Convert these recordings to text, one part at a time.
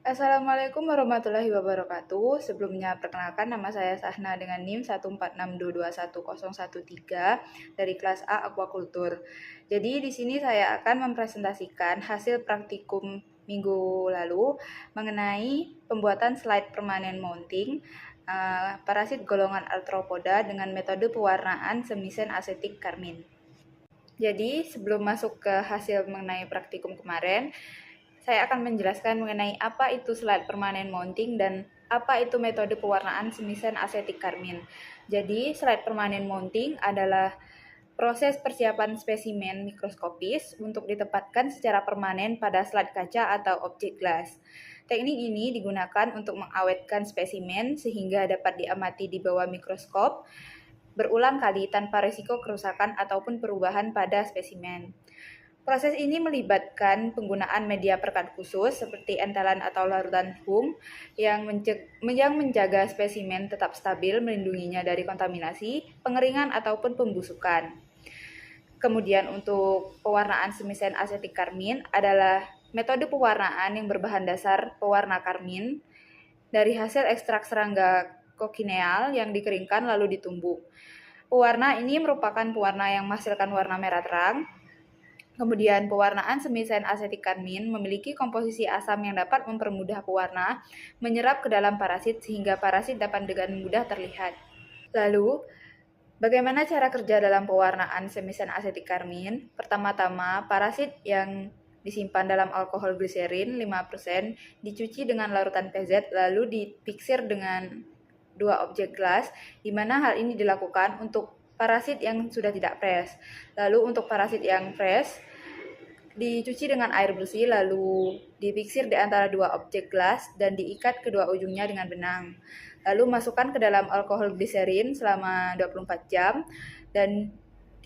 Assalamualaikum warahmatullahi wabarakatuh. Sebelumnya perkenalkan nama saya Sahna dengan NIM 146221013 dari kelas A Aquakultur. Jadi di sini saya akan mempresentasikan hasil praktikum minggu lalu mengenai pembuatan slide permanen mounting parasit golongan Arthropoda dengan metode pewarnaan semisen asetik karmin. Jadi sebelum masuk ke hasil mengenai praktikum kemarin, saya akan menjelaskan mengenai apa itu slide permanen mounting dan apa itu metode pewarnaan semisen asetik karmin. Jadi, slide permanen mounting adalah proses persiapan spesimen mikroskopis untuk ditempatkan secara permanen pada slide kaca atau objek gelas. Teknik ini digunakan untuk mengawetkan spesimen sehingga dapat diamati di bawah mikroskop berulang kali tanpa risiko kerusakan ataupun perubahan pada spesimen. Proses ini melibatkan penggunaan media perekat khusus seperti entelan atau larutan hum yang menjaga spesimen tetap stabil, melindunginya dari kontaminasi, pengeringan ataupun pembusukan. Kemudian untuk pewarnaan semisen asetik karmin adalah metode pewarnaan yang berbahan dasar pewarna karmin dari hasil ekstrak serangga kokineal yang dikeringkan lalu ditumbuk. Pewarna ini merupakan pewarna yang menghasilkan warna merah terang. Kemudian pewarnaan semisen asetik karmin memiliki komposisi asam yang dapat mempermudah pewarna menyerap ke dalam parasit sehingga parasit dapat dengan mudah terlihat. Lalu, bagaimana cara kerja dalam pewarnaan semisen asetik karmin? Pertama-tama, parasit yang disimpan dalam alkohol gliserin 5% dicuci dengan larutan PZ lalu dipiksir dengan 2 objek gelas, di mana hal ini dilakukan untuk parasit yang sudah tidak fresh. Lalu untuk parasit yang fresh, dicuci dengan air bersih lalu dipiksir di antara 2 objek gelas dan diikat kedua ujungnya dengan benang. Lalu masukkan ke dalam alkohol gliserin selama 24 jam dan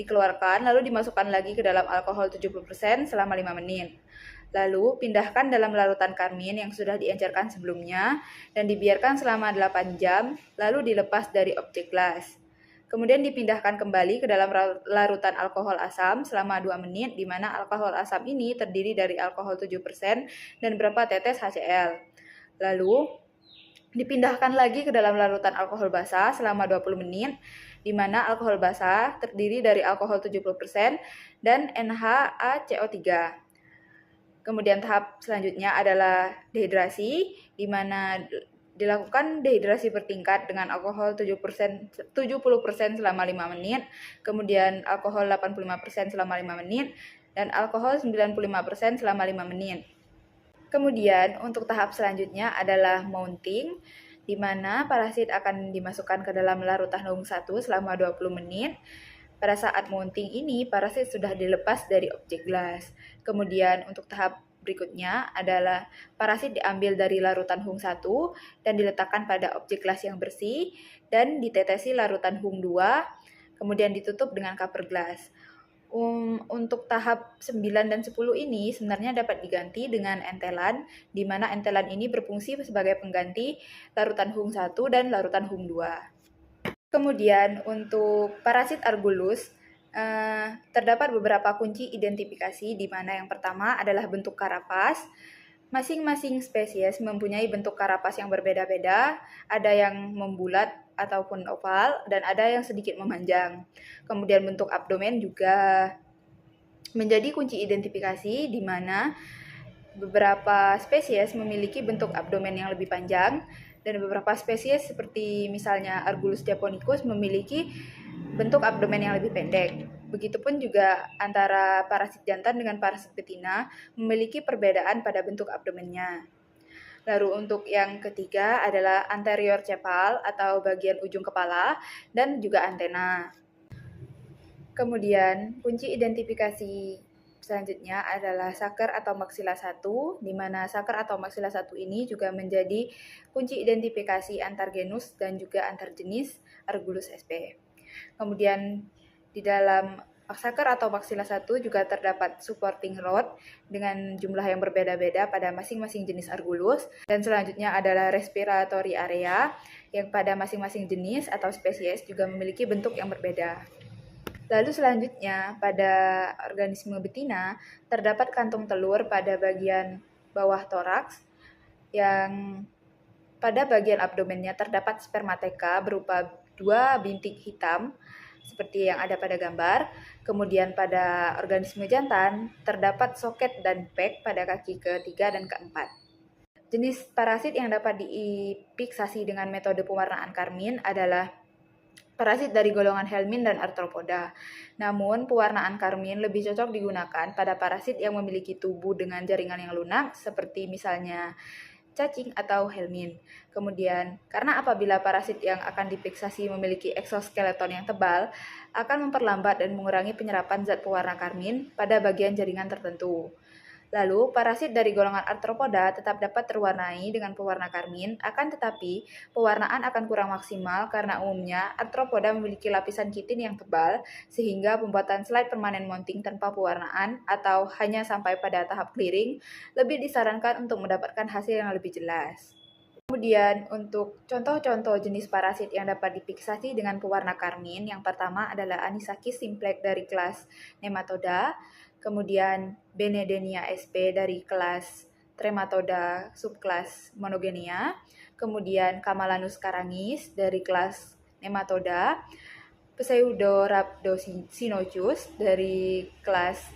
dikeluarkan, lalu dimasukkan lagi ke dalam alkohol 70% selama 5 menit. Lalu pindahkan dalam larutan karmin yang sudah diencerkan sebelumnya dan dibiarkan selama 8 jam, lalu dilepas dari objek gelas. Kemudian dipindahkan kembali ke dalam larutan alkohol asam selama 2 menit, di mana alkohol asam ini terdiri dari alkohol 7% dan beberapa tetes HCl. Lalu dipindahkan lagi ke dalam larutan alkohol basah selama 20 menit, di mana alkohol basah terdiri dari alkohol 70% dan NaCO3. Kemudian tahap selanjutnya adalah dehidrasi, di mana dilakukan dehidrasi bertingkat dengan alkohol 70% selama 5 menit, kemudian alkohol 85% selama 5 menit, dan alkohol 95% selama 5 menit. Kemudian untuk tahap selanjutnya adalah mounting, di mana parasit akan dimasukkan ke dalam larutan hum 1 selama 20 menit. Pada saat mounting ini, parasit sudah dilepas dari objek gelas. Kemudian untuk tahap berikutnya adalah parasit diambil dari larutan hum 1 dan diletakkan pada objek gelas yang bersih dan ditetesi larutan hum 2, kemudian ditutup dengan cover gelas. Untuk tahap 9 dan 10 ini sebenarnya dapat diganti dengan entelan, di mana entelan ini berfungsi sebagai pengganti larutan hum 1 dan larutan hum 2. Kemudian untuk parasit Argulus, terdapat beberapa kunci identifikasi di mana yang pertama adalah bentuk karapas. Masing-masing spesies mempunyai bentuk karapas yang berbeda-beda, ada yang membulat ataupun oval, dan ada yang sedikit memanjang. Kemudian bentuk abdomen juga menjadi kunci identifikasi di mana beberapa spesies memiliki bentuk abdomen yang lebih panjang, dan beberapa spesies seperti misalnya Argulus japonicus memiliki bentuk abdomen yang lebih pendek. Begitupun juga antara parasit jantan dengan parasit betina memiliki perbedaan pada bentuk abdomennya. Lalu untuk yang ketiga adalah anterior cepal atau bagian ujung kepala dan juga antena. Kemudian kunci identifikasi selanjutnya adalah saker atau maksila 1, di mana saker atau maksila 1 ini juga menjadi kunci identifikasi antar genus dan juga antar jenis Argulus sp. Kemudian di dalam saker atau maksila 1 juga terdapat supporting rod dengan jumlah yang berbeda-beda pada masing-masing jenis Argulus. Dan selanjutnya adalah respiratory area yang pada masing-masing jenis atau spesies juga memiliki bentuk yang berbeda. Lalu selanjutnya, pada organisme betina, terdapat kantung telur pada bagian bawah toraks, yang pada bagian abdomennya terdapat spermateka berupa 2 bintik hitam seperti yang ada pada gambar. Kemudian pada organisme jantan terdapat soket dan pek pada kaki ketiga dan keempat. Jenis parasit yang dapat dipiksasi dengan metode pewarnaan karmin adalah parasit dari golongan helmin dan arthropoda. Namun, pewarnaan karmin lebih cocok digunakan pada parasit yang memiliki tubuh dengan jaringan yang lunak, seperti misalnya cacing atau helmin. Kemudian, karena apabila parasit yang akan dipiksasi memiliki eksoskeleton yang tebal, akan memperlambat dan mengurangi penyerapan zat pewarna karmin pada bagian jaringan tertentu. Lalu, parasit dari golongan arthropoda tetap dapat terwarnai dengan pewarna karmin, akan tetapi pewarnaan akan kurang maksimal karena umumnya arthropoda memiliki lapisan kitin yang tebal, sehingga pembuatan slide permanen mounting tanpa pewarnaan atau hanya sampai pada tahap clearing lebih disarankan untuk mendapatkan hasil yang lebih jelas. Kemudian untuk contoh-contoh jenis parasit yang dapat dipiksasi dengan pewarna karmin, yang pertama adalah Anisakis simplex dari kelas Nematoda, kemudian Benedenia sp dari kelas Trematoda subkelas Monogenia, kemudian Kamalanus carangis dari kelas Nematoda, Pseudorhabdocynojus dari kelas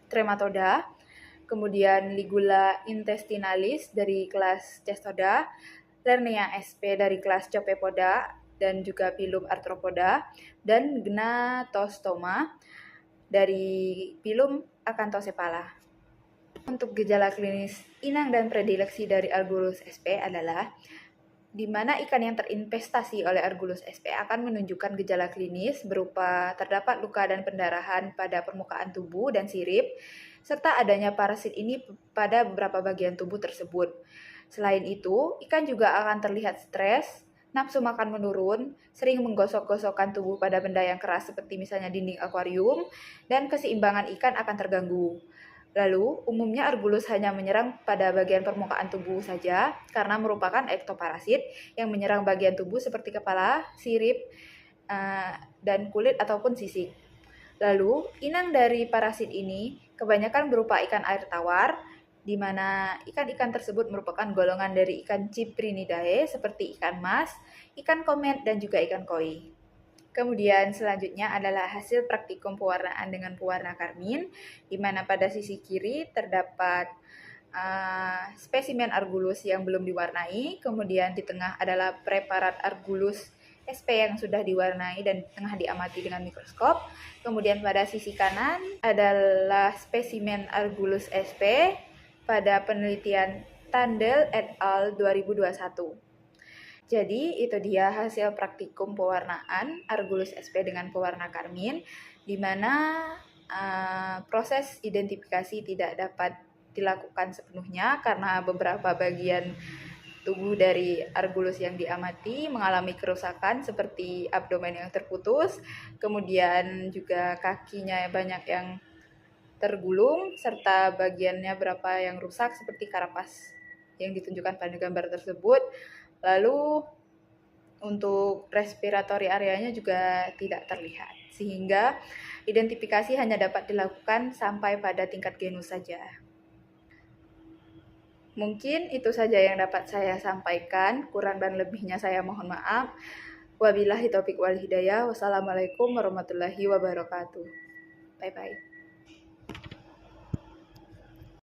Trematoda, kemudian Ligula intestinalis dari kelas Cestoda, Lernia sp dari kelas Copepoda dan juga Phylum Arthropoda, dan Gnatostoma dari Phylum Acanthocephala. Untuk gejala klinis inang dan predileksi dari Argulus sp adalah di mana ikan yang terinvestasi oleh Argulus sp akan menunjukkan gejala klinis berupa terdapat luka dan pendarahan pada permukaan tubuh dan sirip, serta adanya parasit ini pada beberapa bagian tubuh tersebut. Selain itu, ikan juga akan terlihat stres, nafsu makan menurun, sering menggosok-gosokkan tubuh pada benda yang keras seperti misalnya dinding akuarium, dan keseimbangan ikan akan terganggu. Lalu, umumnya Argulus hanya menyerang pada bagian permukaan tubuh saja karena merupakan ektoparasit yang menyerang bagian tubuh seperti kepala, sirip, dan kulit ataupun sisik. Lalu, inang dari parasit ini kebanyakan berupa ikan air tawar, di mana ikan-ikan tersebut merupakan golongan dari ikan Cyprinidae seperti ikan mas, ikan komet, dan juga ikan koi. Kemudian selanjutnya adalah hasil praktikum pewarnaan dengan pewarna karmin, di mana pada sisi kiri terdapat spesimen Argulus yang belum diwarnai, kemudian di tengah adalah preparat Argulus sp yang sudah diwarnai dan tengah diamati dengan mikroskop. Kemudian pada sisi kanan adalah spesimen Argulus sp pada penelitian Tandel et al. 2021. Jadi itu dia hasil praktikum pewarnaan Argulus sp dengan pewarna karmin, di mana proses identifikasi tidak dapat dilakukan sepenuhnya karena beberapa bagian tubuh dari Argulus yang diamati mengalami kerusakan seperti abdomen yang terputus, kemudian juga kakinya banyak yang tergulung, serta bagiannya berapa yang rusak seperti karapas yang ditunjukkan pada gambar tersebut. Lalu untuk respiratory areanya juga tidak terlihat, sehingga identifikasi hanya dapat dilakukan sampai pada tingkat genus saja. Mungkin itu saja yang dapat saya sampaikan, kurang dan lebihnya saya mohon maaf. Wabillahi taufiq wal hidayah. Wassalamualaikum warahmatullahi wabarakatuh. Bye-bye.